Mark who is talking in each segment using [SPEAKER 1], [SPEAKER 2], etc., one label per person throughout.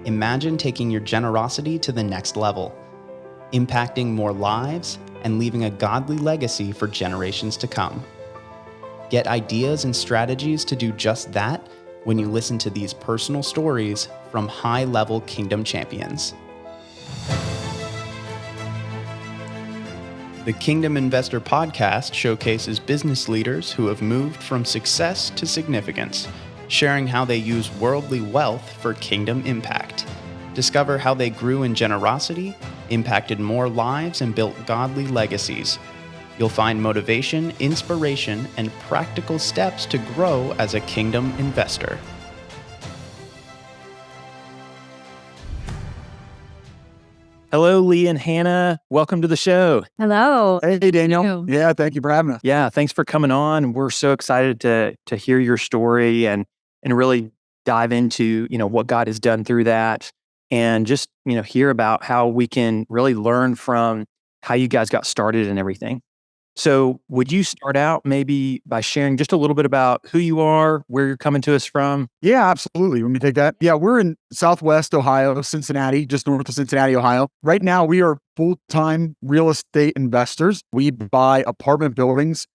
[SPEAKER 1] Imagine taking your generosity to the next level, impacting more lives and leaving a godly legacy for generations to come. Get ideas and strategies to do just that when you listen to these personal stories from high-level kingdom champions. The Kingdom Investor Podcast showcases business leaders who have moved from success to significance, sharing how they use worldly wealth for kingdom impact. Discover how they grew in generosity, impacted more lives, and built godly legacies. You'll find motivation, inspiration, and practical steps to grow as a kingdom investor.
[SPEAKER 2] Hello, Lee and Hannah. Welcome to the show.
[SPEAKER 3] Hello.
[SPEAKER 4] Hey, Daniel. Yeah, thank you for having us.
[SPEAKER 2] Yeah, thanks for coming on. We're so excited to hear your story and really dive into, what God has done through that, and just, hear about how we can really learn from how you guys got started and everything. So would you start out maybe by sharing just a little bit about who you are, where you're coming to us from?
[SPEAKER 4] Yeah, absolutely. Let me take that. Yeah, we're in Southwest Ohio, Cincinnati, just north of Cincinnati, Ohio. Right now, we are full-time real estate investors. We buy apartment buildings.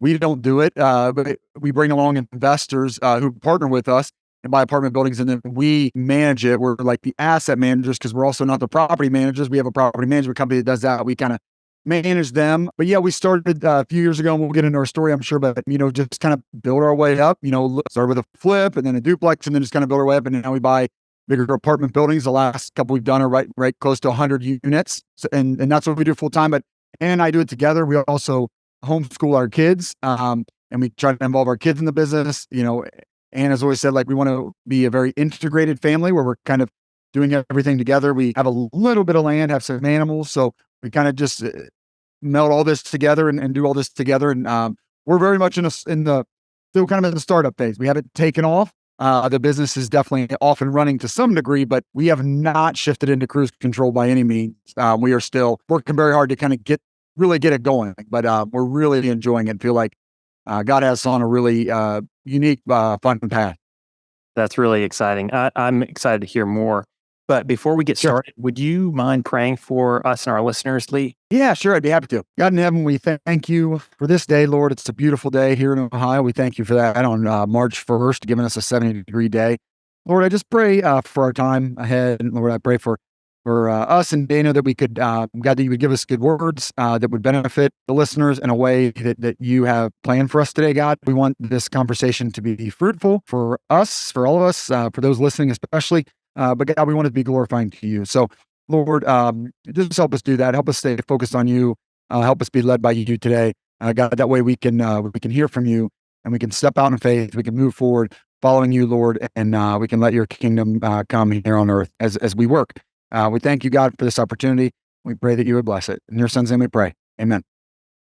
[SPEAKER 4] We don't do it, but we bring along investors who partner with us and buy apartment buildings, and then we manage it. We're like the asset managers because we're also not the property managers. We have a property management company that does that. We kind of manage them. But yeah, we started a few years ago, and we'll get into our story, I'm sure, but, just kind of build our way up, start with a flip and then a duplex and then just kind of build our way up. And now we buy bigger apartment buildings. The last couple we've done are right close to 100 units. So, and that's what we do full time. But Ann and I do it together. We also homeschool our kids, and we try to involve our kids in the business. Ann has always said, we want to be a very integrated family where we're kind of doing everything together. We have a little bit of land, have some animals. So we kind of just meld all this together and do all this together. And we're very much still kind of in the startup phase. We haven't taken off. The business is definitely off and running to some degree, but we have not shifted into cruise control by any means. We are still working very hard to kind of really get it going. But we're really enjoying it. Feel like God has us on a really unique, fun path.
[SPEAKER 2] That's really exciting. I'm excited to hear more. But before we get started, would you mind praying for us and our listeners, Lee?
[SPEAKER 4] Yeah, sure. I'd be happy to. God in heaven, we thank you for this day, Lord. It's a beautiful day here in Ohio. We thank you for that on March 1st, giving us a 70-degree day. Lord, I just pray for our time ahead. And Lord, I pray for us and Dana that we could, God, that you would give us good words that would benefit the listeners in a way that you have planned for us today, God. We want this conversation to be fruitful for us, for all of us, for those listening especially. But God, we want it to be glorifying to you. So Lord, just help us do that. Help us stay focused on you. Help us be led by you today. God, that way we can hear from you and we can step out in faith. We can move forward following you, Lord, and we can let your kingdom come here on earth as we work. We thank you, God, for this opportunity. We pray that you would bless it. In your son's name we pray. Amen.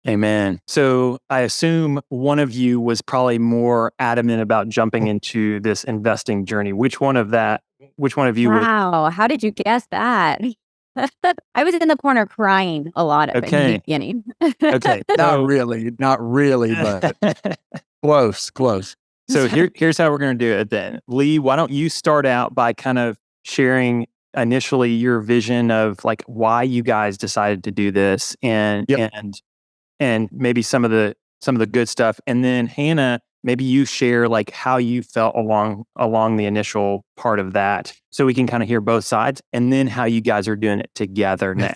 [SPEAKER 2] Amen. So I assume one of you was probably more adamant about jumping into this investing journey. Which one of you was?
[SPEAKER 3] Wow. How did you guess that? I was in the corner crying a lot at the beginning.
[SPEAKER 2] Okay.
[SPEAKER 4] Not really, but close.
[SPEAKER 2] So here's how we're going to do it then. Lee, why don't you start out by kind of sharing initially your vision of why you guys decided to do this and maybe some of the good stuff. And then Hannah, maybe you share how you felt along the initial part of that, so we can kind of hear both sides, and then how you guys are doing it together now.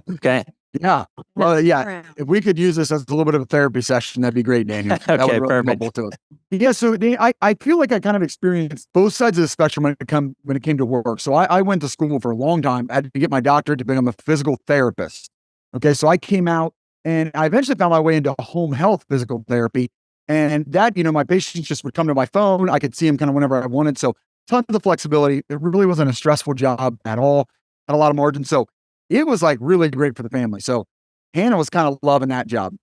[SPEAKER 2] Okay.
[SPEAKER 4] Yeah. Well, yeah. If we could use this as a little bit of a therapy session, that'd be great, Daniel.
[SPEAKER 2] Okay,
[SPEAKER 4] that would really
[SPEAKER 2] perfect.
[SPEAKER 4] To us. Yeah. So I feel like I kind of experienced both sides of the spectrum when it came to work. So I went to school for a long time. I had to get my doctorate to become a physical therapist. Okay. So I came out and I eventually found my way into home health physical therapy. And that, my patients just would come to my phone. I could see them kind of whenever I wanted. So tons of flexibility. It really wasn't a stressful job at all. Had a lot of margin. So it was really great for the family. So Hannah was kind of loving that job.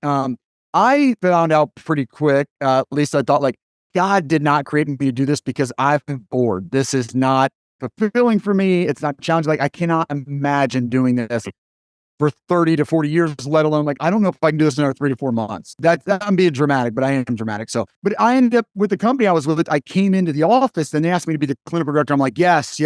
[SPEAKER 4] I found out pretty quick, at least I thought God did not create me to do this because I've been bored. This is not fulfilling for me. It's not challenging. I cannot imagine doing this for 30 to 40 years, let alone I don't know if I can do this in another 3 to 4 months. I'm being dramatic, but I am dramatic. So, but I ended up with the company I was with. I came into the office and they asked me to be the clinical director. I'm like, yes,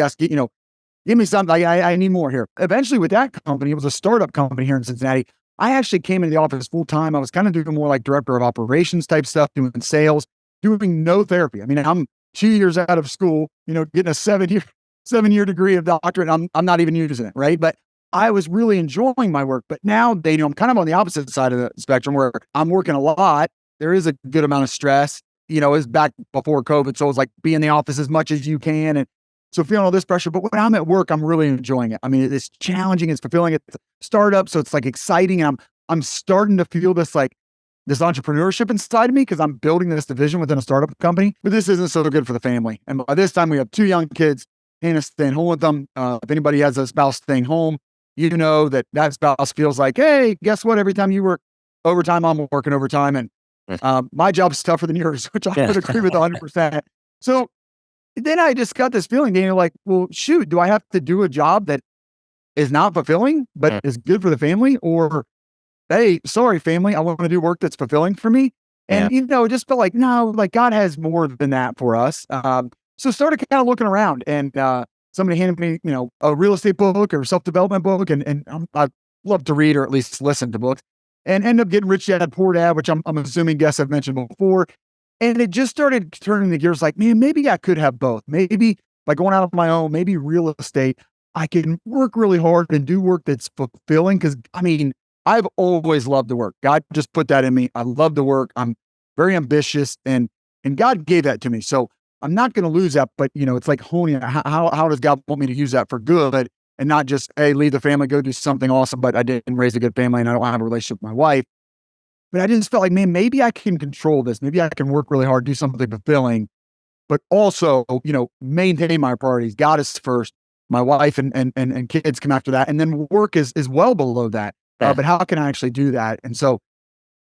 [SPEAKER 4] Give me something. I need more here. Eventually with that company, it was a startup company here in Cincinnati. I actually came into the office full time. I was kind of doing more like director of operations type stuff, doing sales, doing no therapy. I mean, I'm 2 years out of school, getting a 7-year degree of doctorate. I'm not even using it. Right. But I was really enjoying my work. But now I'm kind of on the opposite side of the spectrum where I'm working a lot. There is a good amount of stress. It's back before COVID. So it's like be in the office as much as you can. And so feeling all this pressure, but when I'm at work, I'm really enjoying it. I mean, it's challenging, it's fulfilling, it's a startup. So it's like exciting. And I'm starting to feel this entrepreneurship inside of me because I'm building this division within a startup company, but this isn't so good for the family. And by this time we have 2 young kids, Hannah's staying home with them. If anybody has a spouse staying home, that spouse feels like, hey, guess what? Every time you work overtime, I'm working overtime. And my job's tougher than yours, which I would agree with 100%. So then I just got this feeling, Daniel, like, well, shoot, do I have to do a job that is not fulfilling, but is good for the family? Or, hey, sorry, family, I want to do work that's fulfilling for me. And, it just felt like, no, like God has more than that for us. So started kind of looking around and somebody handed me, a real estate book or self-development book. And I love to read or at least listen to books and end up getting Rich Dad, Poor Dad, which I'm assuming guests I've mentioned before. And it just started turning the gears like, man, maybe I could have both. Maybe by going out on my own, maybe real estate, I can work really hard and do work that's fulfilling. Cause I mean, I've always loved to work. God just put that in me. I love to work. I'm very ambitious and God gave that to me. So I'm not going to lose that, but it's like honing how does God want me to use that for good and not just, hey, leave the family, go do something awesome, but I didn't raise a good family and I don't have a relationship with my wife. But I just felt like, man, maybe I can control this. Maybe I can work really hard, do something fulfilling, but also, maintain my priorities. God is first. My wife and kids come after that. And then work is well below that. But how can I actually do that? And so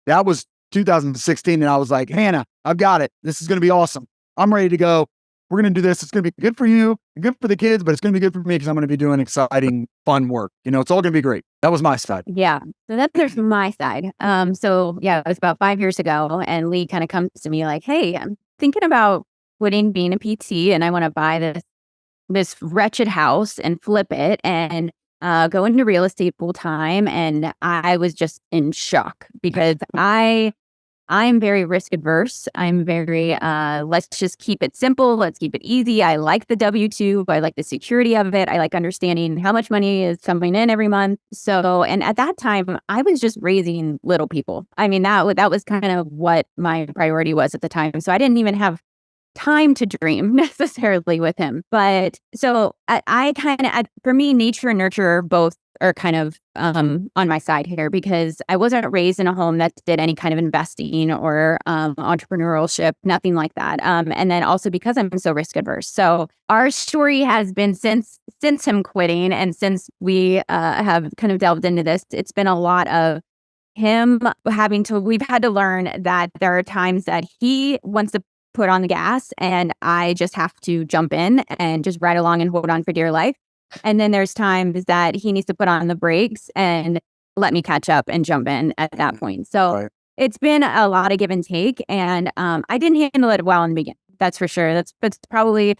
[SPEAKER 4] that was 2016. And I was like, Hannah, I've got it. This is going to be awesome. I'm ready to go. We're going to do this. It's going to be good for you and good for the kids, but it's going to be good for me because I'm going to be doing exciting, fun work. It's all going to be great. That was my side.
[SPEAKER 3] Yeah. So there's my side. So yeah, it was about 5 years ago and Lee kind of comes to me like, hey, I'm thinking about being a PT and I want to buy this wretched house and flip it and go into real estate full time. And I was just in shock because I'm very risk adverse. I'm very, let's just keep it simple. Let's keep it easy. I like the W-2. I like the security of it. I like understanding how much money is coming in every month. So, and at that time, I was just raising little people. I mean, that was kind of what my priority was at the time. So I didn't even have time to dream necessarily with him. But so I kind of, for me, nature and nurture both are kind of on my side here because I wasn't raised in a home that did any kind of investing or entrepreneurship, nothing like that. And then also because I'm so risk adverse. So our story has been since him quitting and since we have kind of delved into this, it's been a lot of him we've had to learn that there are times that he wants to put on the gas and I just have to jump in and just ride along and hold on for dear life. And then there's times that he needs to put on the brakes and let me catch up and jump in at that point. So It's been a lot of give and take. And I didn't handle it well in the beginning. That's for sure. That's probably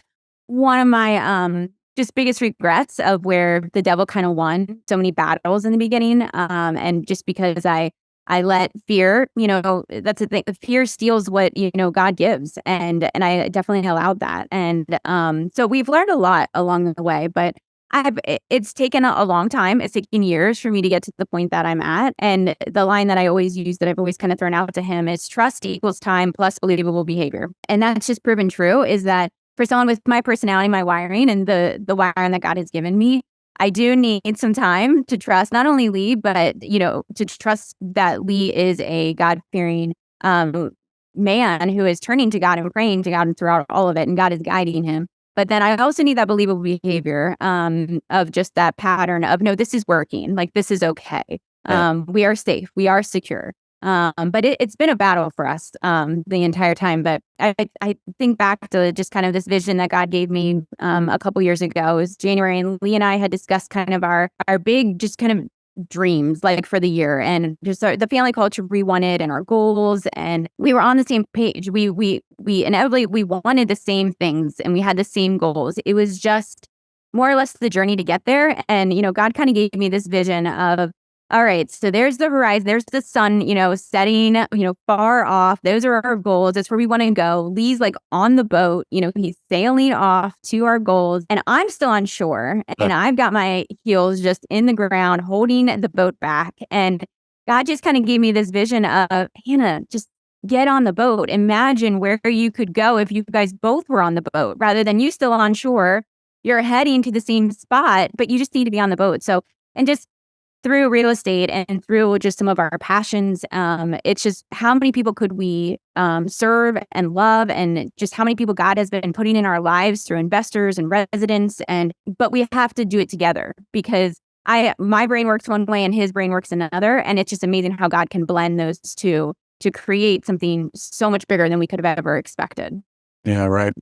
[SPEAKER 3] one of my just biggest regrets of where the devil kind of won so many battles in the beginning. And just because I let fear, that's the thing. Fear steals what, God gives. And I definitely allowed that. And so we've learned a lot along the way, but it's taken a long time. It's taken years for me to get to the point that I'm at. And the line that I always use that I've always kind of thrown out to him is trust equals time plus believable behavior. And that's just proven true is that for someone with my personality, my wiring and the wiring that God has given me, I do need some time to trust not only Lee, but, to trust that Lee is a God-fearing man who is turning to God and praying to God throughout all of it. And God is guiding him. But then I also need that believable behavior of just that pattern of, no, this is working. Like, this is okay. We are safe. We are secure. But it's been a battle for us the entire time. But I think back to just kind of this vision that God gave me a couple years ago. It was January, and Lee and I had discussed kind of our big just kind of dreams like for the year and just the family culture we wanted and our goals, and we were on the same page. We inevitably we wanted the same things and we had the same goals. It was just more or less the journey to get there. And, God kind of gave me this vision of, all right, so there's the horizon, there's the sun, setting, far off. Those are our goals. That's where we want to go. Lee's like on the boat, he's sailing off to our goals. And I'm still on shore and I've got my heels just in the ground, holding the boat back. And God just kind of gave me this vision of, Hannah, just get on the boat. Imagine where you could go if you guys both were on the boat rather than you still on shore. You're heading to the same spot, but you just need to be on the boat. So, and just through real estate and through just some of our passions, it's just how many people could we serve and love, and just how many people God has been putting in our lives through investors and residents. But we have to do it together because my brain works one way and his brain works another, and it's just amazing how God can blend those two to create something so much bigger than we could have ever expected.
[SPEAKER 4] Yeah, right.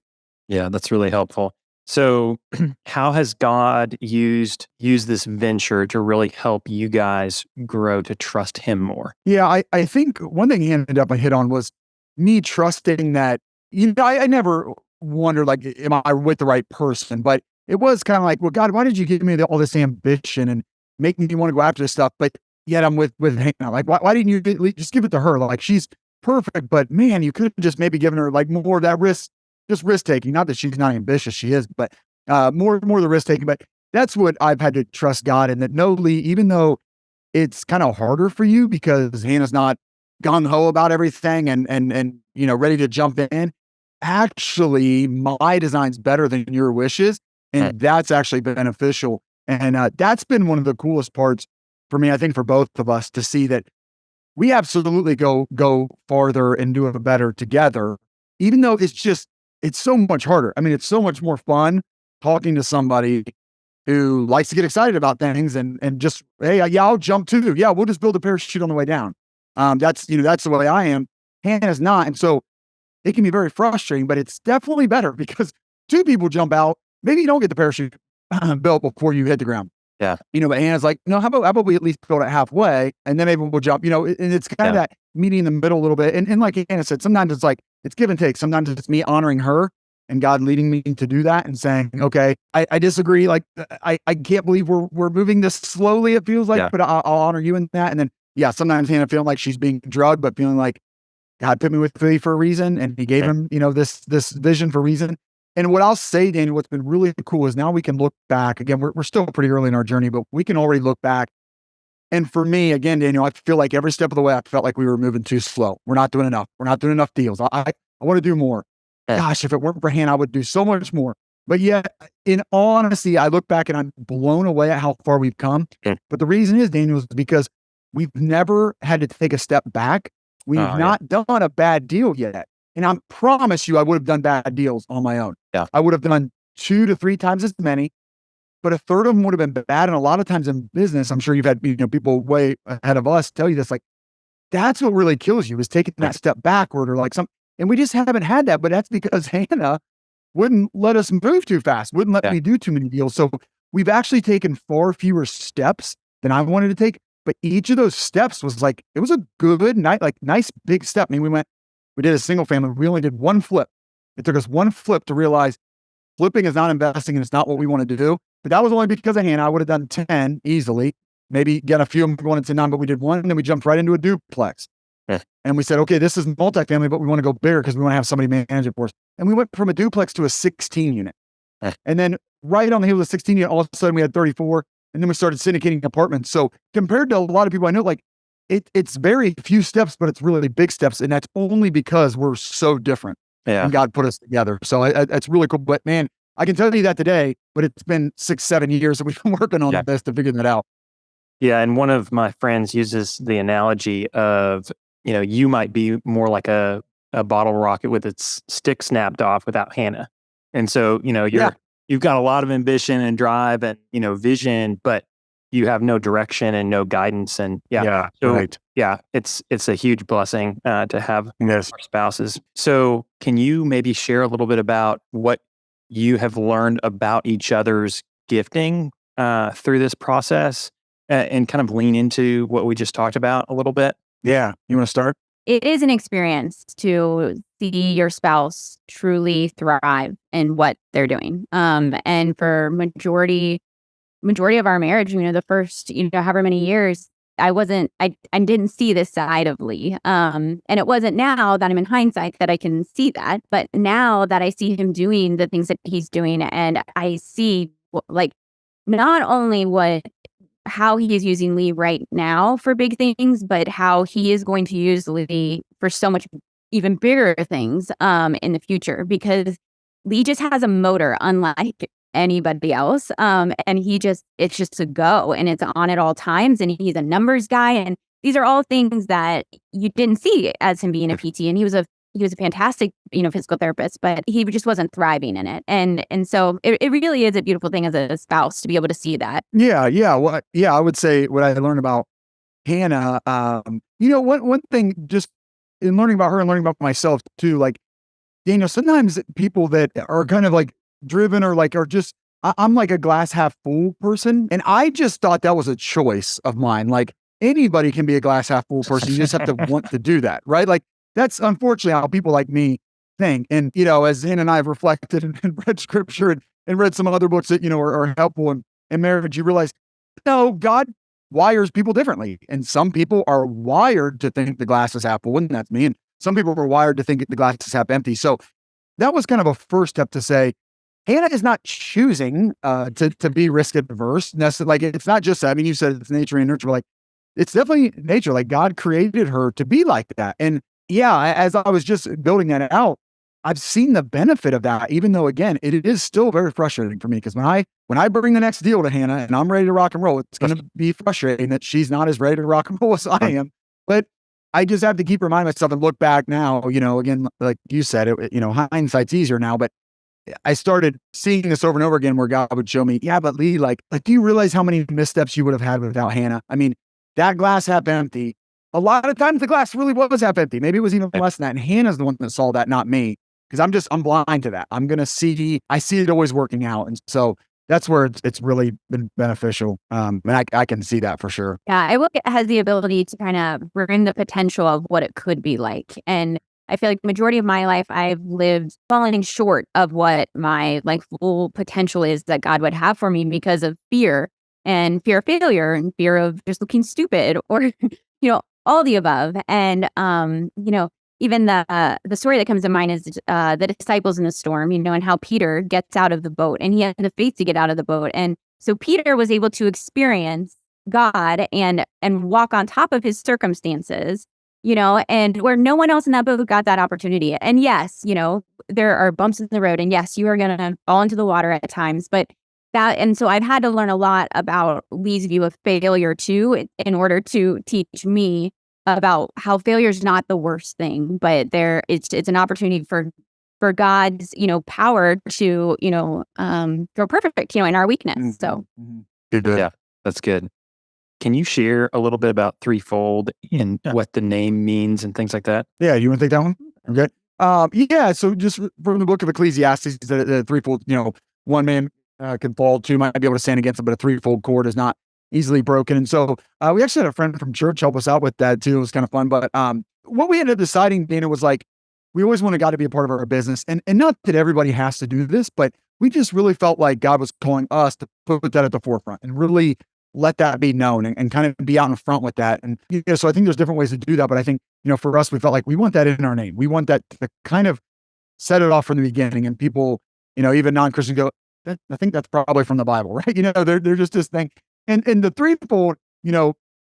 [SPEAKER 2] Yeah, that's really helpful. So how has God used this venture to really help you guys grow to trust him more?
[SPEAKER 4] Yeah, I think one thing he ended up I hit on was me trusting that, I never wondered, like, am I with the right person? But it was kind of like, well, God, why did you give me all this ambition and make me want to go after this stuff? But yet I'm with Hannah. Like, why didn't you just give it to her? Like, she's perfect, but man, you could have just maybe given her like more of that risk. Just risk taking. Not that she's not ambitious, she is, but more of the risk taking. But that's what I've had to trust God in. That no, Lee, even though it's kind of harder for you because Hannah's not gung ho about everything and ready to jump in. Actually, my design's better than your wishes, and that's actually beneficial. And that's been one of the coolest parts for me. I think for both of us to see that we absolutely go farther and do it better together, even though it's so much harder. I mean, it's so much more fun talking to somebody who likes to get excited about things and just, hey, yeah, I'll jump too. Yeah, we'll just build a parachute on the way down. That's the way I am. Hannah's not. And so it can be very frustrating, but it's definitely better because two people jump out. Maybe you don't get the parachute built before you hit the ground.
[SPEAKER 2] Yeah.
[SPEAKER 4] But Hannah's like, no, how about we at least build it halfway and then maybe we'll jump, and it's kind of that meeting in the middle a little bit. And like Hannah said, sometimes it's like, it's give and take. Sometimes it's me honoring her and God leading me to do that and saying, okay, I disagree. Like, I can't believe we're moving this slowly. It feels like, but I'll honor you in that. And then, sometimes Hannah feeling like she's being drugged, but feeling like God put me with Lee for a reason. And he gave him, this vision for a reason. And what I'll say, Daniel, what's been really cool is now we can look back. Again, we're still pretty early in our journey, but we can already look back. And for me, again, Daniel, I feel like every step of the way, I felt like we were moving too slow. We're not doing enough. We're not doing enough deals. I want to do more. Gosh, if it weren't for Hannah, I would do so much more. But yet, in all honesty, I look back and I'm blown away at how far we've come. But the reason is, Daniel, is because we've never had to take a step back. We've not done a bad deal yet. And I promise you, I would have done bad deals on my own.
[SPEAKER 2] Yeah.
[SPEAKER 4] I would have done 2 to 3 times as many, but a third of them would have been bad. And a lot of times in business, I'm sure you've had people way ahead of us tell you this, like, that's what really kills you is taking that step backward or like and we just haven't had that. But that's because Hannah wouldn't let us move too fast, wouldn't let me do too many deals. So we've actually taken far fewer steps than I wanted to take. But each of those steps was like, it was a good night, like nice big step. I mean, we did a single family. We only did one flip. It took us one flip to realize flipping is not investing and it's not what we wanted to do. But that was only because of Hannah. I would have done 10 easily, maybe get a few of them going into 9, but we did one and then we jumped right into a duplex. And we said, okay, this is multifamily, but we want to go bigger because we want to have somebody manage it for us. And we went from a duplex to a 16 unit. And then right on the heels of the 16 unit, all of a sudden we had 34. And then we started syndicating apartments. So compared to a lot of people I know, like it's very few steps, but it's really big steps. And that's only because we're so different. And God put us together. So it's really cool. But man, I can tell you that today, but it's been 6-7 years that we've been working on this to figure that out.
[SPEAKER 2] Yeah. And one of my friends uses the analogy of, you might be more like a bottle rocket with its stick snapped off without Hannah. And so, you've got a lot of ambition and drive and, vision, but you have no direction and no guidance. And it's a huge blessing to have our spouses. So can you maybe share a little bit about what you have learned about each other's gifting through this process and kind of lean into what we just talked about a little bit?
[SPEAKER 4] Yeah. You want to start?
[SPEAKER 3] It is an experience to see your spouse truly thrive in what they're doing. And for majority of our marriage, the first, however many years, I didn't see this side of Lee. And it wasn't now that I'm in hindsight that I can see that, but now that I see him doing the things that he's doing, and I see like not only how he is using Lee right now for big things, but how he is going to use Lee for so much even bigger things in the future, because Lee just has a motor unlike anybody else. And it's just a go, and it's on at all times, and he's a numbers guy. And these are all things that you didn't see as him being a PT. And he was a fantastic, physical therapist, but he just wasn't thriving in it. And so it really is a beautiful thing as a spouse to be able to see that.
[SPEAKER 4] Yeah. Well, yeah, I would say what I learned about Hannah, one thing just in learning about her and learning about myself too, like, Daniel, sometimes people that are kind of like driven or like, are just, I'm like a glass half full person. And I just thought that was a choice of mine. Like, anybody can be a glass half full person. You just have to want to do that. Right. Like, that's unfortunately how people like me think. And, as Hannah and I have reflected and read scripture and read some other books that, are helpful in marriage, you realize, no, God wires people differently. And some people are wired to think the glass is half full, and that's me. And some people are wired to think the glass is half empty. So that was kind of a first step to say, Hannah is not choosing to be risk adverse. Like, it's not just that. I mean, you said it's nature and nurture, but like, it's definitely nature. Like, God created her to be like that. And yeah, as I was just building that out, I've seen the benefit of that, even though, again, it is still very frustrating for me, because when I bring the next deal to Hannah and I'm ready to rock and roll, it's going to be frustrating that she's not as ready to rock and roll as I am. But I just have to keep reminding myself and look back now, again, like you said, hindsight's easier now, but I started seeing this over and over again where God would show me, yeah, but Lee, like, do you realize how many missteps you would have had without Hannah? I mean, that glass half empty, a lot of times the glass really was half empty. Maybe it was even less than that. And Hannah's the one that saw that, not me. Because I'm blind to that. I see it always working out. And so that's where it's really been beneficial. And I can see that for sure.
[SPEAKER 3] Yeah, I look, it has the ability to kind of bring the potential of what it could be like. And I feel like the majority of my life, I've lived falling short of what my like full potential is that God would have for me, because of fear of failure and fear of just looking stupid, or, all the above. And, even the story that comes to mind is the disciples in the storm, and how Peter gets out of the boat, and he had the faith to get out of the boat. And so Peter was able to experience God and walk on top of his circumstances, and where no one else in that boat got that opportunity. And yes, there are bumps in the road, and yes, you are going to fall into the water at times, and so I've had to learn a lot about Lee's view of failure too, in order to teach me about how failure is not the worst thing, but it's an opportunity for God's, power to, grow perfect, in our weakness. So
[SPEAKER 4] Good.
[SPEAKER 2] Yeah, that's good. Can you share a little bit about Threefold and what the name means and things like that?
[SPEAKER 4] Yeah, you want to take that one? Okay. Yeah. So just from the book of Ecclesiastes, the threefold, one man can fall, two might be able to stand against it, but a threefold cord is not easily broken. And so we actually had a friend from church help us out with that too. It was kind of fun. But what we ended up deciding, Dana, was like, we always wanted God to be a part of our business. And not that everybody has to do this, but we just really felt like God was calling us to put that at the forefront and really let that be known and kind of be out in front with that. And, so I think there's different ways to do that. But I think, for us, we felt like we want that in our name. We want that to kind of set it off from the beginning. And people, even non-Christians go, I think that's probably from the Bible, right? They're just this thing. And the threefold,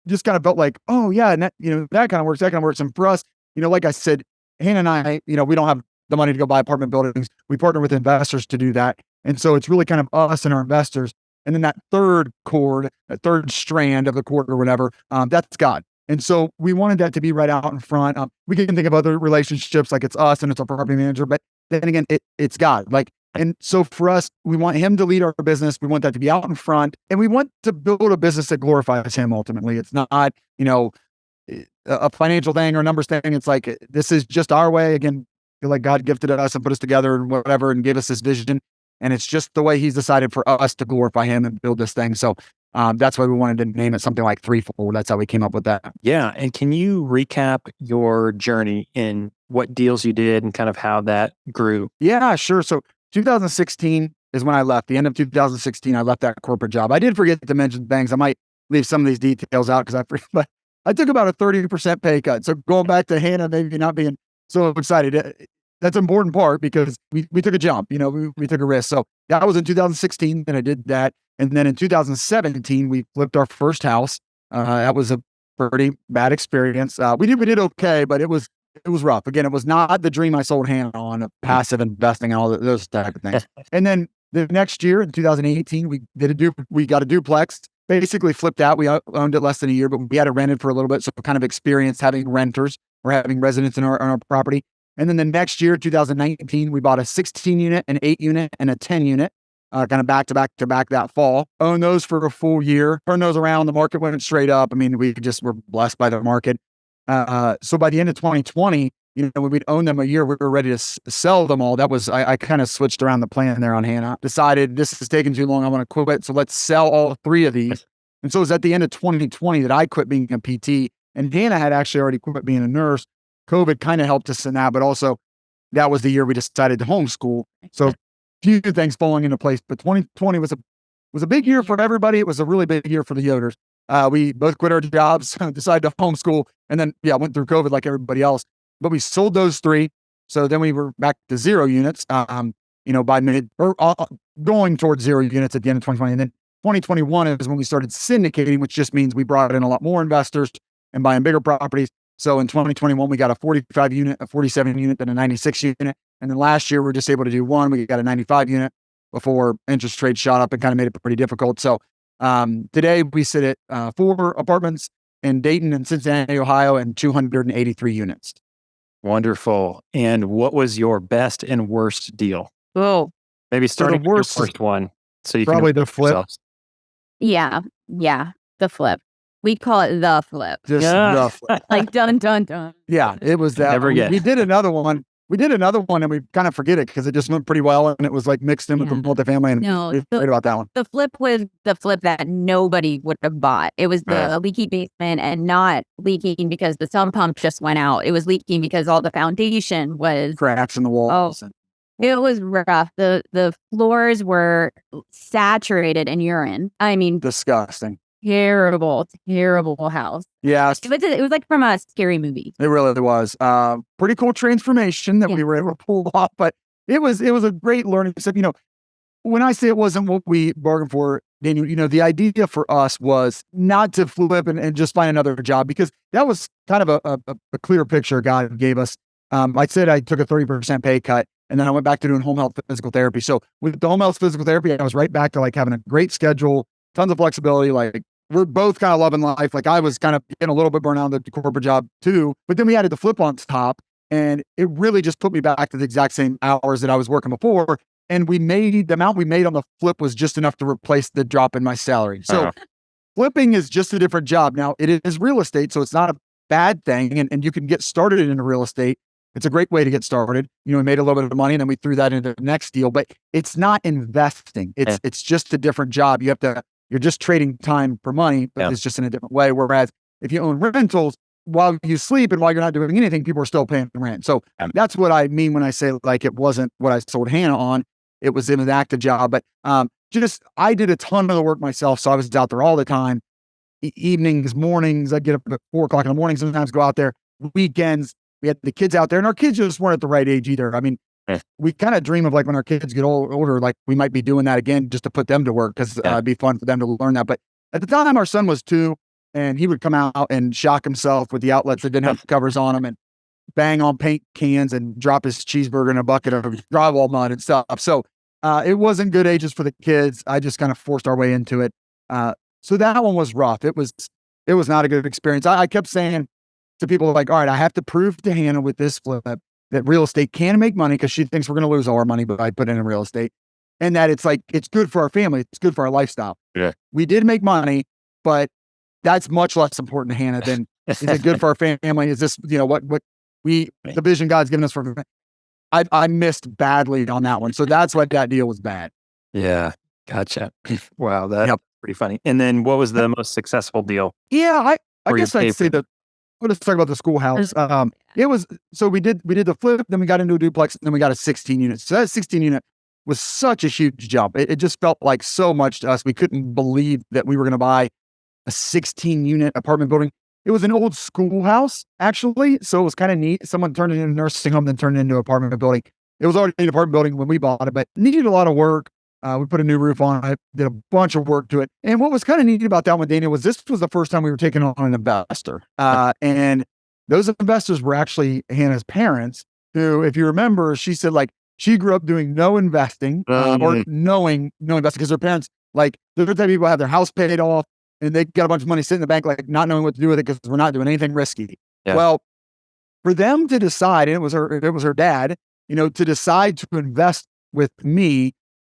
[SPEAKER 4] just kind of felt like, oh yeah, and that, that kind of works. And for us, like I said, Hannah and I, we don't have the money to go buy apartment buildings. We partner with investors to do that. And so it's really kind of us and our investors. And then that third cord, that third strand of the cord or whatever, that's God. And so we wanted that to be right out in front. We can think of other relationships like it's us and it's our property manager, but then again, it's God. And so for us, we want him to lead our business. We want that to be out in front, and we want to build a business that glorifies him ultimately. It's not, a financial thing or a numbers thing. It's like, this is just our way. Again, feel like God gifted us and put us together and whatever and gave us this vision. And it's just the way he's decided for us to glorify him and build this thing. So that's why we wanted to name it something like Threefold. That's how we came up with that.
[SPEAKER 2] Yeah. And can you recap your journey in what deals you did and kind of how that grew?
[SPEAKER 4] Yeah, sure. So 2016 is when I left. The end of 2016, I left that corporate job. I did forget to mention things. I might leave some of these details out because I forget, but I took about a 30% pay cut. So going back to Hannah, maybe not being so excited, that's an important part because we took a jump, we took a risk. So that was in 2016 that I did that. And then in 2017, we flipped our first house. That was a pretty bad experience. We did okay, but it was rough. Again, it was not the dream I sold Hannah on of passive investing and all those type of things. And then the next year in 2018, we got a duplex, basically flipped out. We owned it less than a year, but we had it rented for a little bit. So kind of experienced having renters or having residents in our property. And then the next year, 2019, we bought a 16 unit, an 8 unit, and a 10 unit, kind of back to back that fall. Owned those for a full year, turned those around. The market went straight up. I mean, we just were blessed by the market. So by the end of 2020, when we'd owned them a year, we were ready to sell them all. That was, I kind of switched around the plan there on Hannah. Decided this is taking too long. I want to quit. So let's sell all 3 of these. And so it was at the end of 2020 that I quit being a PT. And Hannah had actually already quit being a nurse. COVID kind of helped us in that, but also that was the year we decided to homeschool. So a few things falling into place, but 2020 was a big year for everybody. It was a really big year for the Yoders. We both quit our jobs, decided to homeschool, and then, went through COVID like everybody else, but we sold those 3. So then we were back to 0 units, by going towards 0 units at the end of 2020. And then 2021 is when we started syndicating, which just means we brought in a lot more investors and buying bigger properties. So in 2021, we got a 45 unit, a 47 unit, then a 96 unit. And then last year, we were just able to do 1. We got a 95 unit before interest rates shot up and kind of made it pretty difficult. So today we sit at 4 apartments in Dayton and Cincinnati, Ohio, and 283 units.
[SPEAKER 2] Wonderful. And what was your best and worst deal?
[SPEAKER 3] Oh,
[SPEAKER 2] Maybe starting with your first one. So you
[SPEAKER 4] probably
[SPEAKER 2] can
[SPEAKER 4] the flip.
[SPEAKER 2] yourselves.
[SPEAKER 3] yeah. The flip. We call it the flip.
[SPEAKER 4] Just the flip.
[SPEAKER 3] Like dun, dun, dun.
[SPEAKER 4] Yeah, it was that.
[SPEAKER 2] Never get.
[SPEAKER 4] We did another one. And we kind of forget it because it just went pretty well and it was like mixed in with the multifamily. And we forget about that one.
[SPEAKER 3] The flip was the flip that nobody would have bought. It was the leaky basement, and not leaking because the sump pump just went out. It was leaking because all the foundation was
[SPEAKER 4] Cracks in the walls.
[SPEAKER 3] It was rough. The floors were saturated in urine. I mean,
[SPEAKER 4] Disgusting.
[SPEAKER 3] terrible house.
[SPEAKER 4] Yeah.
[SPEAKER 3] It was like from a scary movie.
[SPEAKER 4] It really was. Pretty cool transformation that we were able to pull off, but it was a great learning step. When I say it wasn't what we bargained for, Daniel, the idea for us was not to flip and just find another job, because that was kind of a clear picture God gave us. I said I took a 30% pay cut, and then I went back to doing home health physical therapy. So with the home health physical therapy, I was right back to like having a great schedule, tons of flexibility. Like, we're both kind of loving life. Like, I was kind of getting a little bit burned out on the corporate job too, but then we added the flip on top, and it really just put me back to the exact same hours that I was working before. And the amount we made on the flip was just enough to replace the drop in my salary. So flipping is just a different job. Now, it is real estate, so it's not a bad thing. And you can get started in real estate. It's a great way to get started. We made a little bit of money and then we threw that into the next deal, but it's not investing. It's just a different job. You're just trading time for money, but it's just in a different way. Whereas if you own rentals, while you sleep and while you're not doing anything, people are still paying rent. So that's what I mean when I say like it wasn't what I sold Hannah on. It was an active job, but I did a ton of the work myself. So I was out there all the time, evenings, mornings. I'd get up at 4:00 in the morning, sometimes go out there. Weekends, we had the kids out there, and our kids just weren't at the right age either. I mean, we kind of dream of like when our kids get older, like we might be doing that again just to put them to work, because it'd be fun for them to learn that. But at the time, our son was 2, and he would come out and shock himself with the outlets that didn't have covers on them and bang on paint cans and drop his cheeseburger in a bucket of drywall mud and stuff. So it wasn't good ages for the kids. I just kind of forced our way into it. So that one was rough. It was not a good experience. I kept saying to people like, all right, I have to prove to Hannah with this flip that real estate can make money, because she thinks we're going to lose all our money by putting in real estate. And that it's good for our family. It's good for our lifestyle. Yeah. We did make money, but that's much less important to Hannah than is it good for our family? Is this, the vision God's given us for. I missed badly on that one. So that's why that deal was bad.
[SPEAKER 2] Yeah. Gotcha. Wow. That's pretty funny. And then what was the most successful deal?
[SPEAKER 4] Yeah. I guess I'd say let's talk about the schoolhouse. It was, so we did the flip, then we got into a duplex, and then we got a 16 unit. So that 16 unit was such a huge jump. It just felt like so much to us. We couldn't believe that we were going to buy a 16 unit apartment building. It was an old schoolhouse, actually. So it was kind of neat. Someone turned it into a nursing home, then turned it into an apartment building. It was already an apartment building when we bought it, but needed a lot of work. We put a new roof on it, did a bunch of work to it. And what was kind of neat about that one, Daniel, was this was the first time we were taking on an investor. And those investors were actually Hannah's parents, who, if you remember, she said like she grew up doing no investing or knowing no investing, because her parents, like, the type of people have their house paid off and they got a bunch of money sitting in the bank, like not knowing what to do with it because we're not doing anything risky. Yeah. Well, for them to decide, and it was her dad, to decide to invest with me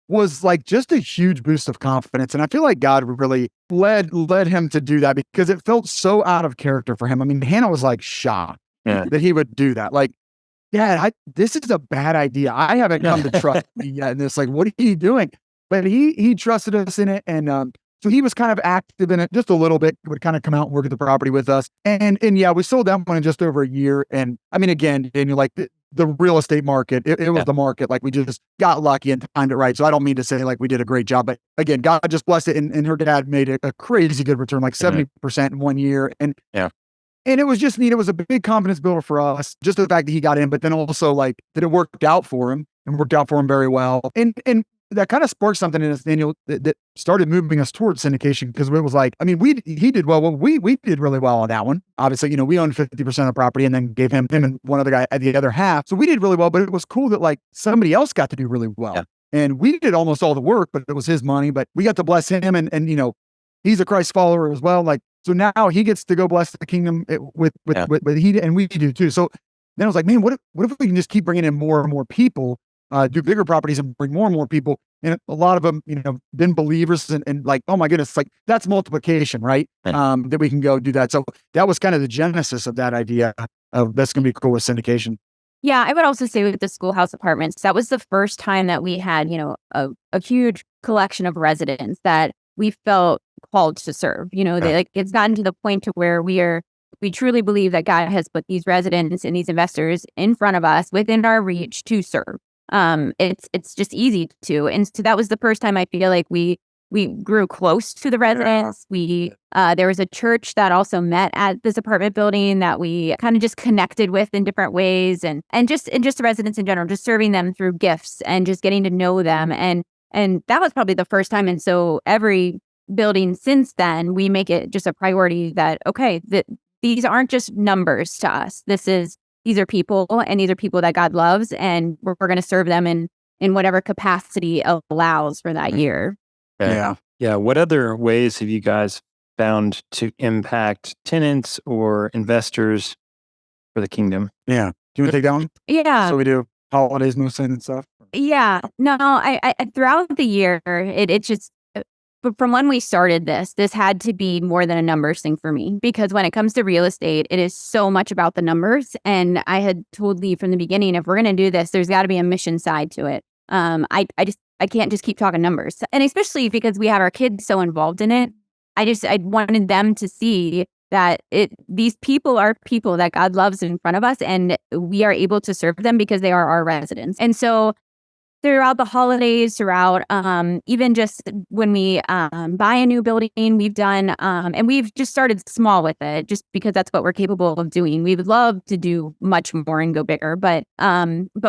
[SPEAKER 4] was like just a huge boost of confidence. And I feel like God really led him to do that, because it felt so out of character for him. I mean, Hannah was like shocked that he would do that. Like, Dad, this is a bad idea. I haven't come to trust me yet in this. Like, what are you doing? But he trusted us in it. And so he was kind of active in it just a little bit. He would kind of come out and work at the property with us. And yeah, we sold that one in just over a year. And I mean, again, Daniel, like the real estate market, it was the market. Like, we just got lucky and timed it right. So I don't mean to say like we did a great job, but again, God just blessed it. And her dad made a crazy good return, like 70% in 1 year. And it was just neat. It was a big confidence builder for us, just the fact that he got in, but then also like that it worked out for him and worked out for him very well. And that kind of sparked something in us, Daniel, that started moving us towards syndication, because it was like, I mean, he did well. Well, we did really well on that one. Obviously, we owned 50% of the property and then gave him and one other guy at the other half. So we did really well, but it was cool that like somebody else got to do really well. Yeah. And we did almost all the work, but it was his money, but we got to bless him. And he's a Christ follower as well. Like, so now he gets to go bless the kingdom with he, and we do too. So then I was like, man, what if we can just keep bringing in more and more people, do bigger properties and bring more and more people? And a lot of them, been believers and like, oh my goodness, like that's multiplication, right? That we can go do that. So that was kind of the genesis of that idea of that's going to be cool with syndication.
[SPEAKER 3] Yeah, I would also say with the schoolhouse apartments, that was the first time that we had, a huge collection of residents that we felt called to serve. It's gotten to the point to where we truly believe that God has put these residents and these investors in front of us within our reach to serve. It's just easy to. And so that was the first time I feel like we grew close to the residents. There was a church that also met at this apartment building that we kind of just connected with in different ways, and just the residents in general, just serving them through gifts and just getting to know them. And that was probably the first time. And so every building since then, we make it just a priority that, okay, these aren't just numbers to us. These are people, and these are people that God loves, and we're going to serve them in whatever capacity allows for that year.
[SPEAKER 2] Yeah. What other ways have you guys found to impact tenants or investors for the kingdom?
[SPEAKER 4] Yeah. Do you want to take that one?
[SPEAKER 3] Yeah.
[SPEAKER 4] So we do holidays mostly and stuff?
[SPEAKER 3] Yeah. No, I throughout the year, it's just, but from when we started this had to be more than a numbers thing for me, because when it comes to real estate, it is so much about the numbers. And I had told Lee from the beginning, if we're going to do this, there's got to be a mission side to it. I can't just keep talking numbers. And especially because we have our kids so involved in it, I wanted them to see that these people are people that God loves in front of us, and we are able to serve them because they are our residents. And so throughout the holidays, throughout even just when we buy a new building, we've done, and we've just started small with it, just because that's what we're capable of doing. We would love to do much more and go bigger, but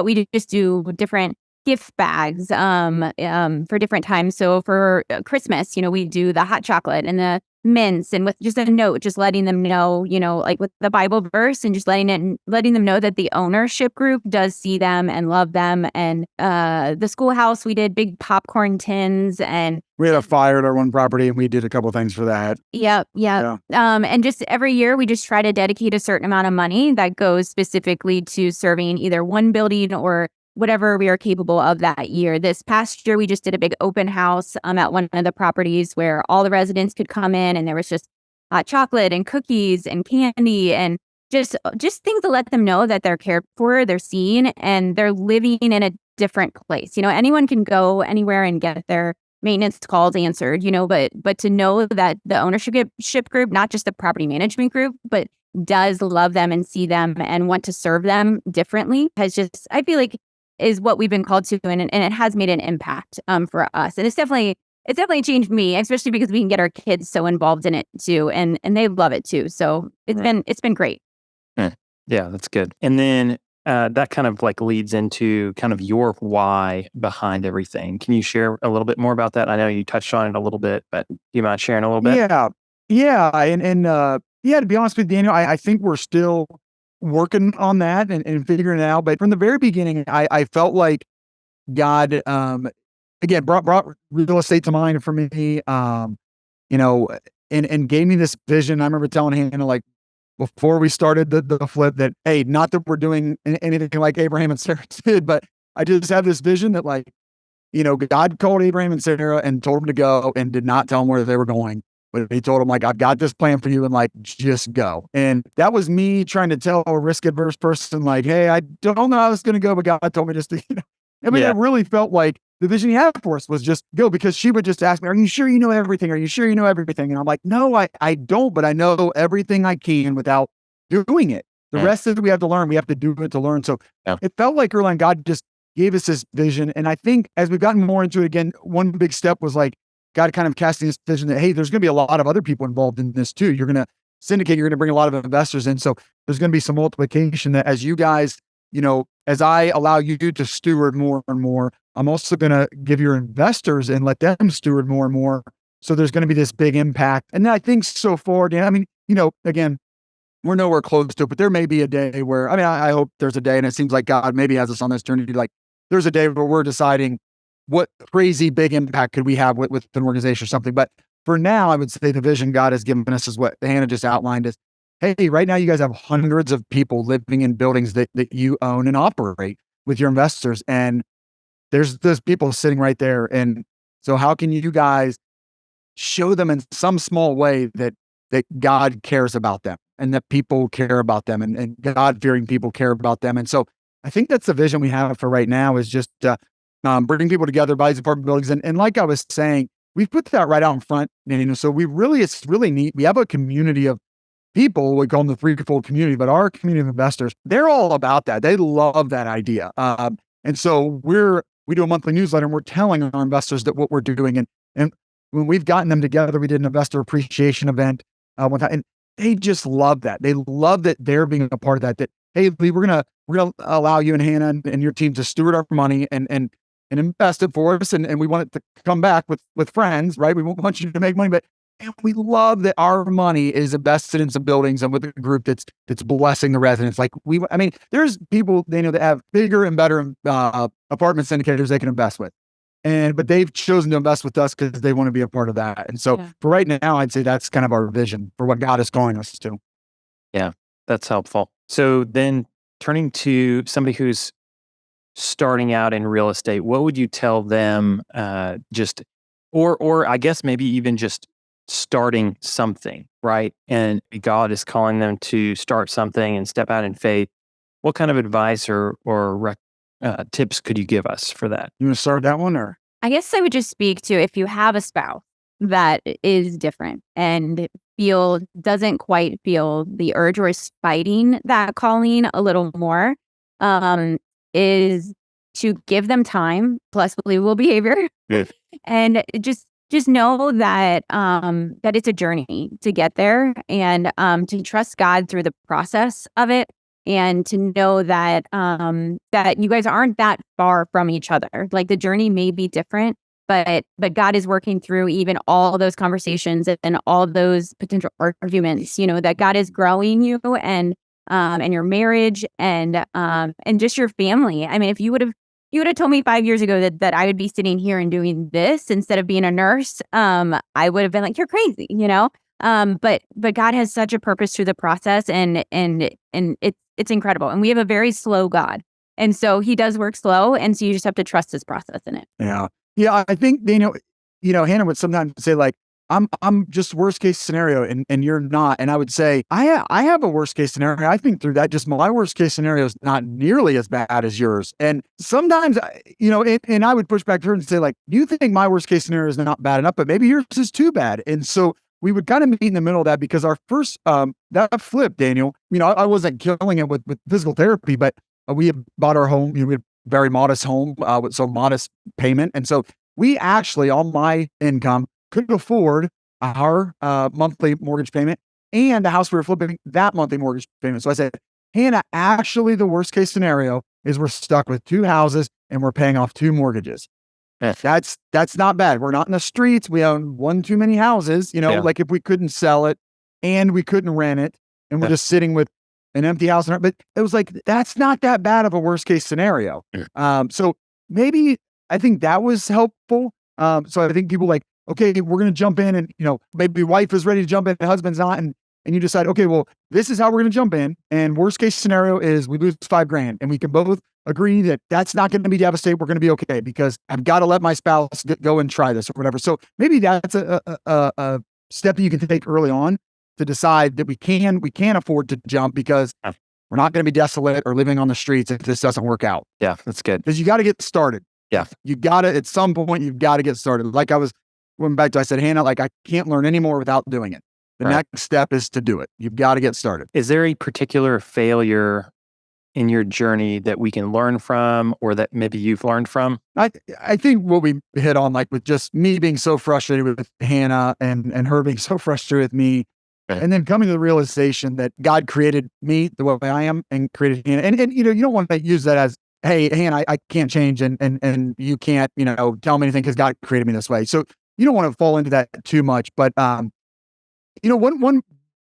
[SPEAKER 3] we just do different gift bags for different times. So for Christmas, we do the hot chocolate and the mints, and with just a note, just letting them know, like with the Bible verse, and just letting them know that the ownership group does see them and love them. And the schoolhouse, we did big popcorn tins, and
[SPEAKER 4] we had a fire at our one property, and we did a couple of things for that.
[SPEAKER 3] Yeah. And just every year we just try to dedicate a certain amount of money that goes specifically to serving either one building or whatever we are capable of that year. This past year, we just did a big open house at one of the properties where all the residents could come in, and there was just hot chocolate and cookies and candy and just things to let them know that they're cared for, they're seen, and they're living in a different place. Anyone can go anywhere and get their maintenance calls answered, but to know that the ownership group, not just the property management group, but does love them and see them and want to serve them differently has just, I feel like, is what we've been called to, and it has made an impact for us. And it's definitely changed me, especially because we can get our kids so involved in it too, and they love it too. So it's been great.
[SPEAKER 2] Yeah, that's good. And then that kind of like leads into kind of your why behind everything. Can you share a little bit more about that? I know you touched on it a little bit, but do you mind sharing a little bit?
[SPEAKER 4] Yeah. And to be honest with you, Daniel, I think we're still working on that and figuring it out. But from the very beginning, I felt like God, again, brought real estate to mind for me, and gave me this vision. I remember telling Hannah, like, before we started the flip, that, hey, not that we're doing anything like Abraham and Sarah did, but I just have this vision that, like, God called Abraham and Sarah and told them to go, and did not tell them where they were going. But he told them, like, I've got this plan for you, and, like, just go. And that was me trying to tell a risk-averse person, like, hey, I don't know how this is going to go, but God told me just to, I mean, it really felt like the vision he had for us was just go, because she would just ask me, are you sure you know everything? Are you sure you know everything? And I'm like, no, I don't, but I know everything I can without doing it. The rest of it we have to learn. We have to do it to learn. So it felt like early on, God just gave us this vision. And I think as we've gotten more into it again, one big step was like God kind of casting this vision that, hey, there's going to be a lot of other people involved in this too. You're going to syndicate, you're going to bring a lot of investors in. So there's going to be some multiplication that as you guys, as I allow you to steward more and more, I'm also going to give your investors and let them steward more and more. So there's going to be this big impact. And I think so far, Dan, I mean, again, we're nowhere close to it, but there may be a day where, I hope there's a day, and it seems like God maybe has us on this journey, like there's a day where we're deciding what crazy big impact could we have with an organization or something. But for now, I would say the vision God has given us is what Hannah just outlined is, hey, right now you guys have hundreds of people living in buildings that you own and operate with your investors. And there's those people sitting right there. And so how can you guys show them in some small way that God cares about them and that people care about them and God-fearing people care about them? And so I think that's the vision we have for right now is just bringing people together by these apartment buildings. And like I was saying, we've put that right out in front. And, so it's really neat. We have a community of people, we call them the Threefold community, but our community of investors, they're all about that. They love that idea. And so we do a monthly newsletter, and we're telling our investors that what we're doing. And when we've gotten them together, we did an investor appreciation event one time, and they just love that. They love that they're being a part of that. That, hey, Lee, we're gonna allow you and Hannah and your team to steward our money and invest it for us, and we want it to come back with friends, right? We won't want you to make money, but we love that our money is invested in some buildings and with a group that's blessing the residents. Like there's people that have bigger and better apartment syndicators they can invest with, but they've chosen to invest with us because they want to be a part of that. And so for right now, I'd say that's kind of our vision for what God is calling us to.
[SPEAKER 2] Yeah, that's helpful. So then turning to somebody who's starting out in real estate, what would you tell them or I guess maybe even just starting something, right? And God is calling them to start something and step out in faith. What kind of advice or tips could you give us for that?
[SPEAKER 4] You want to start that one, or?
[SPEAKER 3] I guess I would just speak to if you have a spouse that is different and doesn't quite feel the urge or is fighting that calling a little more, is to give them time plus believable behavior.
[SPEAKER 2] Good.
[SPEAKER 3] And just know that that it's a journey to get there, and to trust God through the process of it, and to know that that you guys aren't that far from each other. Like the journey may be different, but God is working through even all those conversations and all those potential arguments. That God is growing you and your marriage and just your family. I mean, if you would have told me 5 years ago that I would be sitting here and doing this instead of being a nurse, I would have been like, you're crazy, but God has such a purpose through the process, and it's incredible. And we have a very slow God. And so he does work slow. And so you just have to trust his process in it.
[SPEAKER 4] Yeah. Yeah. I think, Hannah would sometimes say, like, I'm just worst case scenario and you're not. And I would say, I have a worst case scenario. I think through that, just my worst case scenario is not nearly as bad as yours. And sometimes, and I would push back to her and say like, you think my worst case scenario is not bad enough, but maybe yours is too bad. And so we would kind of meet in the middle of that, because our first, that flip, Daniel, I wasn't killing it with physical therapy, but we had bought our home, we had a very modest home with some modest payment. And so we actually, on my income, could afford our monthly mortgage payment and the house we were flipping, that monthly mortgage payment. So I said, Hannah, actually the worst case scenario is we're stuck with 2 houses and we're paying off 2 mortgages. That's not bad. We're not in the streets. We own one too many houses, like if we couldn't sell it and we couldn't rent it and we're just sitting with an empty house. But it was like, that's not that bad of a worst case scenario. So maybe I think that was helpful. So I think people like, okay, we're going to jump in and, maybe wife is ready to jump in, the husband's not. And you decide, okay, well, this is how we're going to jump in. And worst case scenario is we lose $5,000 and we can both agree that that's not going to be devastating. We're going to be okay because I've got to let my spouse go and try this or whatever. So maybe that's a step that you can take early on to decide that we can afford to jump, because we're not going to be desolate or living on the streets if this doesn't work out.
[SPEAKER 2] Yeah, that's good.
[SPEAKER 4] Because you got to get started.
[SPEAKER 2] Yeah.
[SPEAKER 4] You got to, at some point, you've got to get started. Like I said, Hannah, like I can't learn any more without doing it. The next step is to do it. You've got to get started.
[SPEAKER 2] Is there a particular failure in your journey that we can learn from, or that maybe you've learned from?
[SPEAKER 4] I think what we hit on, like with just me being so frustrated with Hannah and her being so frustrated with me, and then coming to the realization that God created me the way I am and created Hannah. And you don't want to use that as, hey, Hannah, I can't change and you can't, tell me anything because God created me this way. So you don't want to fall into that too much. But, one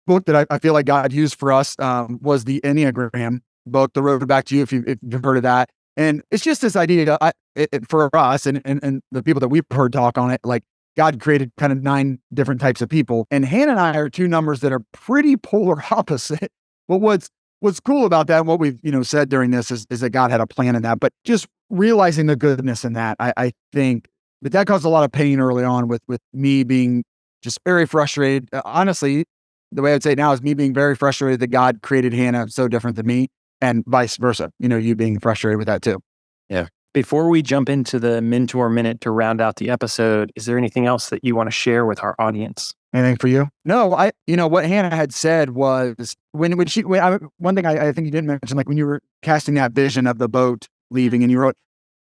[SPEAKER 4] book that I feel like God used for us was the Enneagram book, The Road Back to You, if you've heard of that. And it's just this idea for us and the people that we've heard talk on it, like God created kind of 9 different types of people. And Hannah and I are 2 numbers that are pretty polar opposite. But what's cool about that, and what we've, said during this is that God had a plan in that, but just realizing the goodness in that, I think, but that caused a lot of pain early on with me being just very frustrated. Honestly, the way I would say it now is me being very frustrated that God created Hannah so different than me, and vice versa. You being frustrated with that too.
[SPEAKER 2] Yeah. Before we jump into the Mentor Minute to round out the episode, is there anything else that you want to share with our audience?
[SPEAKER 4] Anything for you? No, what Hannah had said was one thing I think you didn't mention, like when you were casting that vision of the boat leaving and you wrote,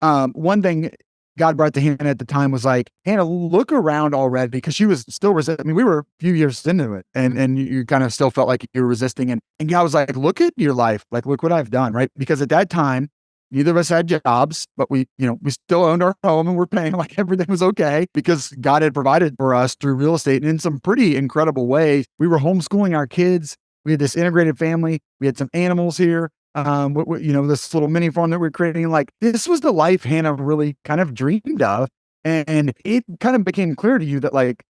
[SPEAKER 4] one thing God brought to Hannah at the time was like, Hannah, look around already, because she was still resisting. I mean, we were a few years into it and you kind of still felt like you were resisting. And God was like, look at your life. Like, look what I've done, right? Because at that time, neither of us had jobs, but we still owned our home and we're paying, like everything was okay because God had provided for us through real estate and in some pretty incredible ways. We were homeschooling our kids. We had this integrated family. We had some animals here. This little mini farm that we're creating. Like, this was the life Hannah really kind of dreamed of. And it kind of became clear to you that like,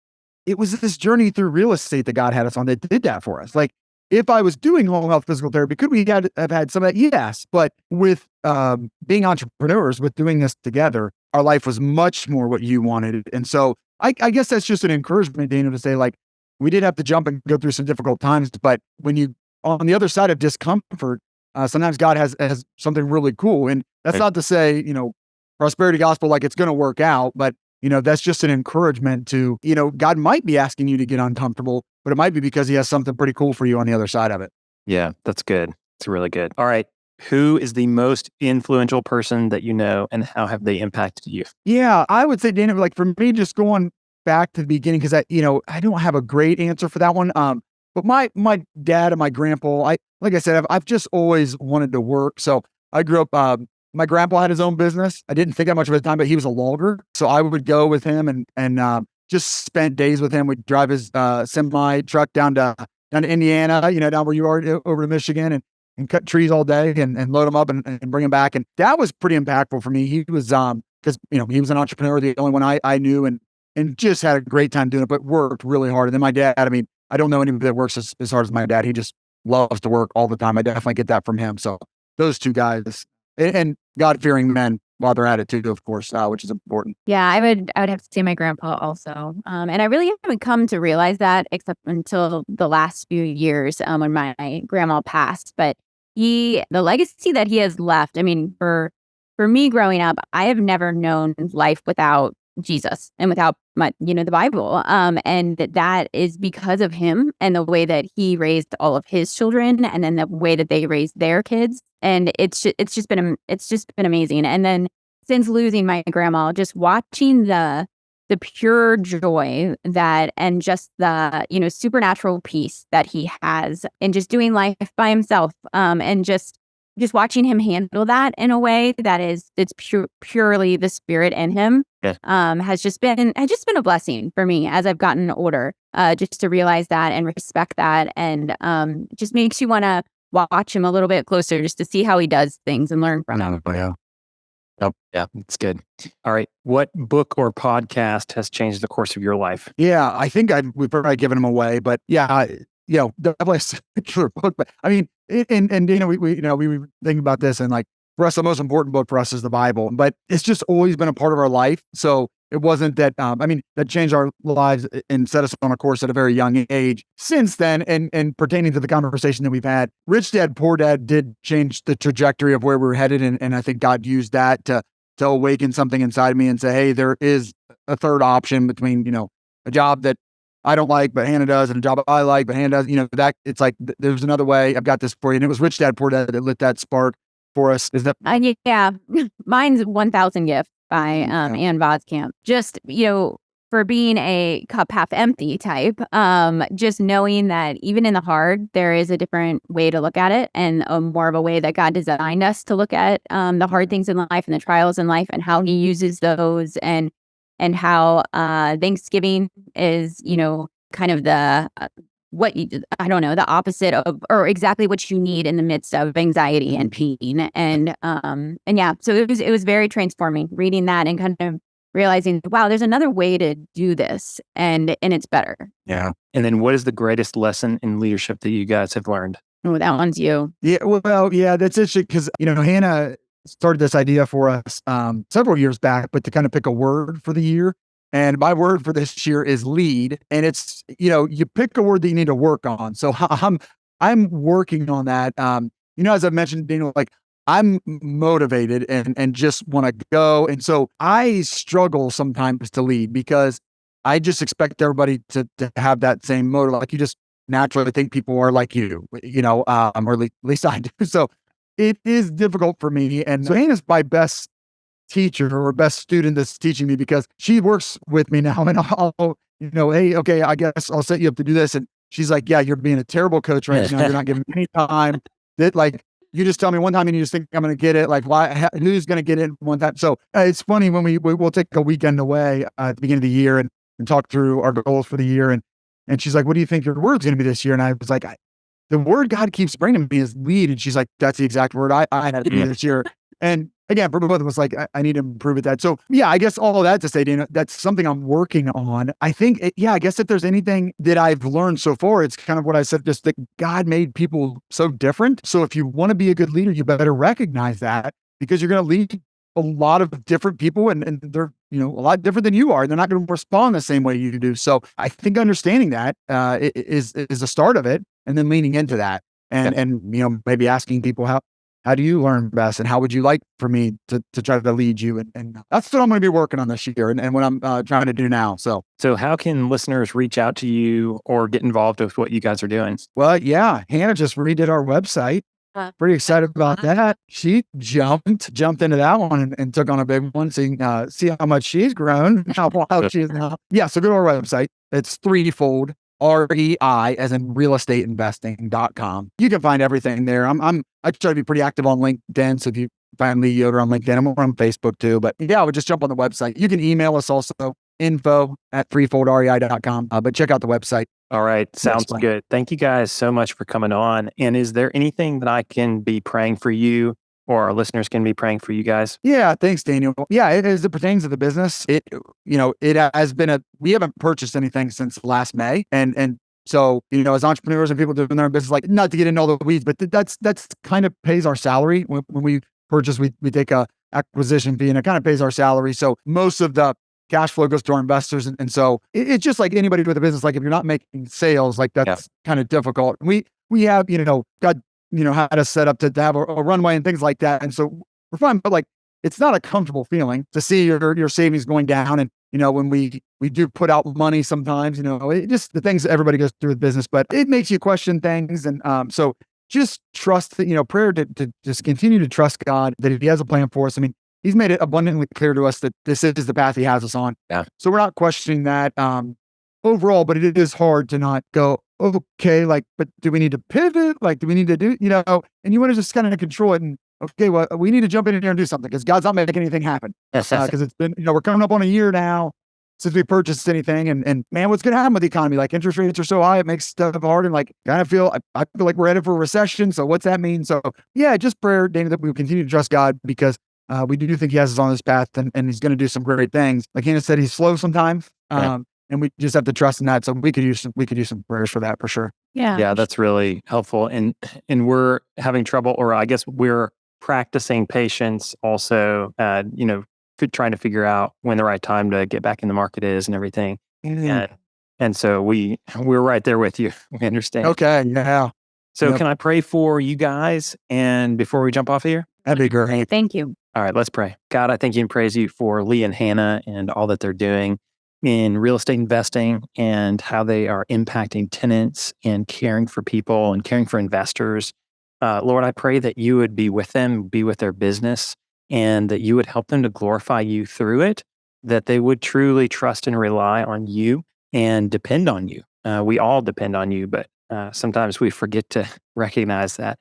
[SPEAKER 4] it was this journey through real estate that God had us on that did that for us. Like, if I was doing home health physical therapy, could we have had some of that? Yes. But with being entrepreneurs, with doing this together, our life was much more what you wanted. And so I guess that's just an encouragement, Daniel, to say like, we did have to jump and go through some difficult times, but when you on the other side of discomfort, sometimes God has something really cool. And that's not to say, prosperity gospel, like it's going to work out, but that's just an encouragement to, God might be asking you to get uncomfortable, but it might be because he has something pretty cool for you on the other side of it.
[SPEAKER 2] Yeah, that's good. It's really good. All right. Who is the most influential person that you know, and how have they impacted you? Yeah,
[SPEAKER 4] I would say, Dana, like for me, just going back to the beginning, because I don't have a great answer for that one. But my dad and my grandpa, like I said, I've just always wanted to work. So I grew up, my grandpa had his own business. I didn't think that much of his time, but he was a logger. So I would go with him and just spent days with him. We'd drive his semi truck down to Indiana, down where you are, over to Michigan, and cut trees all day and load them up and bring them back. And that was pretty impactful for me. He was, because, he was an entrepreneur, the only one I knew, and just had a great time doing it, but worked really hard. And then my dad, I don't know anybody that works as hard as my dad. He just loves to work all the time. I definitely get that from him. So those two guys and God-fearing men while they're at it too, of course, which is important.
[SPEAKER 3] Yeah, I would have to say my grandpa also. And I really haven't come to realize that except until the last few years when my grandma passed. But the legacy that he has left, I mean, for me growing up, I have never known life without Jesus and without the Bible. And that is because of him and the way that he raised all of his children and then the way that they raised their kids. And it's just been amazing. And then since losing my grandma, just watching the pure joy that and just the supernatural peace that he has and just doing life by himself and just watching him handle that in a way that it's purely the spirit in him has just been a blessing for me as I've gotten older, just to realize that and respect that, and just makes you want to watch him a little bit closer just to see how he does things and learn from him.
[SPEAKER 4] Yeah.
[SPEAKER 2] Yep. Yeah, it's good. All right. What book or podcast has changed the course of your life?
[SPEAKER 4] Yeah, I think we've probably given them away, but yeah, definitely a particular book. But I mean, we were thinking about this, and like for us, the most important book for us is the Bible. But it's just always been a part of our life. So it wasn't that. That changed our lives and set us on a course at a very young age. Since then, and pertaining to the conversation that we've had, Rich Dad Poor Dad did change the trajectory of where we were headed, and I think God used that to awaken something inside me and say, hey, there is a third option between a job that I don't like, but Hannah does, and a job I like, but Hannah does. That it's like there's another way. I've got this for you, and it was Rich Dad Poor Dad that lit that spark for us. Is that?
[SPEAKER 3] Yeah, mine's 1,000 Gift by Ann Voskamp. Just for being a cup half empty type, just knowing that even in the hard, there is a different way to look at it, and more of a way that God designed us to look at the hard things in life and the trials in life, and how He uses those, and how Thanksgiving is, kind of the the opposite of, or exactly what you need in the midst of anxiety and pain, and yeah, so it was very transforming reading that and kind of realizing, wow, there's another way to do this, and it's better.
[SPEAKER 2] Yeah. And then, what is the greatest lesson in leadership that you guys have learned?
[SPEAKER 3] Oh, that one's you.
[SPEAKER 4] Yeah, well, yeah, that's interesting because Hannah started this idea for us several years back, but to kind of pick a word for the year. And my word for this year is lead. And it's, you pick a word that you need to work on. So I'm working on that. As I mentioned, Daniel, like I'm motivated and just want to go. And so I struggle sometimes to lead because I just expect everybody to have that same motive. Like you just naturally think people are like you, or at least I do. So it is difficult for me. And so Hannah's my best teacher or best student that's teaching me because she works with me now, and I'll hey, okay, I guess I'll set you up to do this. And she's like, yeah, you're being a terrible coach right now. You're not giving me any time. That like, you just tell me one time and you just think I'm going to get it. Like, why, who's going to get it one time? So it's funny when we'll take a weekend away at the beginning of the year and talk through our goals for the year. And she's like, what do you think your word's going to be this year? And I was like, the word God keeps bringing me is lead. And she's like, that's the exact word I had to do this year. And again, for both of us, like, I need to improve at that. So yeah, I guess all of that to say, Dana, that's something I'm working on. I think, I guess if there's anything that I've learned so far, it's kind of what I said, just that God made people so different. So if you want to be a good leader, you better recognize that, because you're going to lead a lot of different people, and they're, a lot different than you are. They're not going to respond the same way you do. So I think understanding that is a start of it, and then leaning into that, and maybe asking people how do you learn best, and how would you like for me to try to lead you? And that's what I'm going to be working on this year, and what I'm trying to do now. So
[SPEAKER 2] how can listeners reach out to you or get involved with what you guys are doing?
[SPEAKER 4] Well, yeah, Hannah just redid our website. Pretty excited about that. She jumped into that one and took on a big one. See how much she's grown, how she is now. Yeah, so go to our website. It's Threefold, REI, as in realestateinvesting.com. You can find everything there. I try to be pretty active on LinkedIn. So if you find Lee Yoder on LinkedIn, I'm on Facebook too. But yeah, I would just jump on the website. You can email us also, info@threefoldrei.com. But check out the website.
[SPEAKER 2] All right. Sounds good. Thank you guys so much for coming on. And is there anything that I can be praying for you, or our listeners can be praying for you guys?
[SPEAKER 4] Yeah. Thanks, Daniel. Yeah. As it pertains to the business, it has been we haven't purchased anything since last May. And so, as entrepreneurs and people doing their own business, like, not to get into all the weeds, but that's kind of pays our salary. When we purchase, we take a acquisition fee, and it kind of pays our salary. So most of the cash flow goes to our investors. And so it's just like anybody with a business. Like if you're not making sales, like that's kind of difficult. We have, God, had us set up to have a runway and things like that. And so we're fine, but like, it's not a comfortable feeling to see your savings going down. And, when we do put out money sometimes, it just the things that everybody goes through with business, but it makes you question things. And so just trust that, prayer to just continue to trust God that if he has a plan for us. I mean, he's made it abundantly clear to us that this is the path he has us on.
[SPEAKER 2] Yeah.
[SPEAKER 4] So we're not questioning that overall, but it is hard to not go, okay, like, but do we need to pivot? Like, do we need to do, and you want to just kind of control it and, okay, well, we need to jump in here and do something because God's not making anything happen. Because it's been, we're coming up on a year now since we purchased anything. And man, what's going to happen with the economy? Like interest rates are so high, it makes stuff hard. And like, I feel like we're headed for a recession. So what's that mean? So yeah, just prayer, Dana, that we continue to trust God because we do think he has us on this path and he's going to do some great things. Like Hannah said, he's slow sometimes. And we just have to trust in that. So we could use some prayers for that for sure.
[SPEAKER 3] Yeah.
[SPEAKER 2] Yeah, that's really helpful. And we're having trouble, or I guess we're practicing patience also, trying to figure out when the right time to get back in the market is and everything.
[SPEAKER 3] Mm-hmm.
[SPEAKER 2] And so we're right there with you. We understand.
[SPEAKER 4] Okay. Yeah.
[SPEAKER 2] So can I pray for you guys? And before we jump off here?
[SPEAKER 4] That'd be great.
[SPEAKER 3] Thank you.
[SPEAKER 2] All right, let's pray. God, I thank you and praise you for Lee and Hannah and all that they're doing in real estate investing and how they are impacting tenants and caring for people and caring for investors. Lord, I pray that you would be with them, be with their business, and that you would help them to glorify you through it, that they would truly trust and rely on you and depend on you. We all depend on you, but sometimes we forget to recognize that.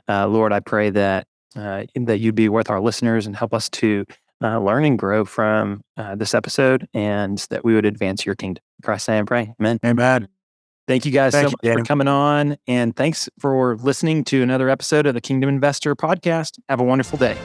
[SPEAKER 2] Lord, I pray that you'd be with our listeners and help us to learn and grow from this episode and that we would advance your kingdom. In Christ's name I pray. Amen.
[SPEAKER 4] Amen.
[SPEAKER 2] Thank you guys so much
[SPEAKER 4] Danny,
[SPEAKER 2] for coming on. And thanks for listening to another episode of the Kingdom Investor Podcast. Have a wonderful day.